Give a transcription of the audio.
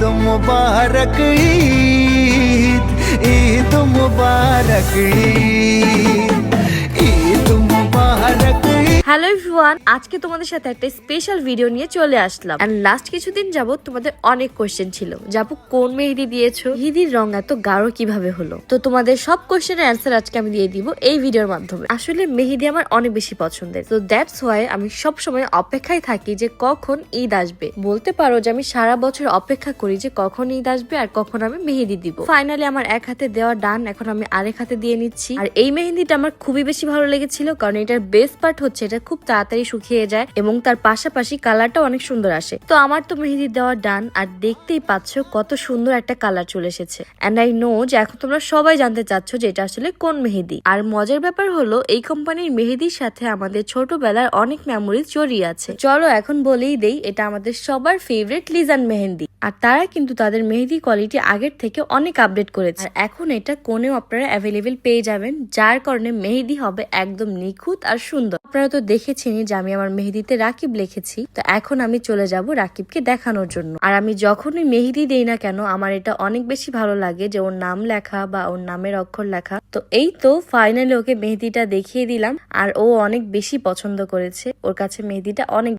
मुबारक ईद ईद मुबारक ईद मुबारक hello everyone, আজকে তোমাদের সাথে একটা স্পেশাল ভিডিও নিয়ে চলে আসলাম। এন্ড লাস্ট কিছুদিন যাবত তোমাদের অনেক কোশ্চেন ছিল, যাবো কোন মেহেদি দিয়েছো, মেহেদির রং এত গাঢ় কিভাবে হলো। তো তোমাদের সব কোশ্চেনের অ্যান্সার আজকে আমি দিয়ে দিব এই ভিডিওর মাধ্যমে। আসলে মেহেদি আমার অনেক বেশি পছন্দের, তো দ্যাটস ওয়াই আমি সব সময় অপেক্ষায় থাকি যে কখন ঈদ আসবে। বলতে পারো যে আমি সারা বছর অপেক্ষা করি যে কখন ঈদ আসবে আর কখন আমি মেহেদি দিব। ফাইনালি আমার এক হাতে দেওয়া ডান, এখন আমি আরেক হাতে দিয়ে নিচ্ছি। আর এই মেহেদিটা আমার খুবই বেশি ভালো লেগেছিল, কারণ এটার বেস্ট পার্ট হচ্ছে এটা খুব তাড়াতাড়ি শুকিয়ে যায় এবং তার পাশাপাশি কালারটা অনেক সুন্দর আসে। তো আমার তো মেহেদি দেওয়া ডান, আর দেখতেই পাচ্ছ কত সুন্দর একটা কালার চলে এসেছে। এন্ড আই নো যে এখন তোমরা সবাই জানতে চাচ্ছ যে এটা আসলে কোন মেহেদি। আর মজার ব্যাপার হলো এই কোম্পানির মেহেদির সাথে আমাদের ছোটবেলার অনেক মেমোরিজ জড়িয়ে আছে। চলো এখন বলেই দেই, এটা আমাদের সবার ফেভারিট লিজান মেহেদি। আর তারা কিন্তু তাদের মেহেদি কোয়ালিটি আগের থেকে অনেক আপডেট করেছে। আর এখন এটা কোনেও আপনারা অ্যাভেলেবেল পেয়ে যাবেন, যার কারণে মেহেদি হবে একদম নিখুঁত আর সুন্দর। আপনারা তো দেখেছেনই যে আমি আমার মেহেদিতে রাকিব লিখেছি, তো এখন আমি চলে যাব রাকিবকে দেখানোর জন্য। আর আমি যখনই মেহেদি দেই না কেন, আমার এটা অনেক বেশি ভালো লাগে যে ওর নাম লেখা বা ওর নামের অক্ষর লেখা। তো এই তো ফাইনালি ওকে মেহেদিটা দেখিয়ে দিলাম, আর ও অনেক বেশি পছন্দ করেছে। ওর কাছে মেহেদিটা অনেক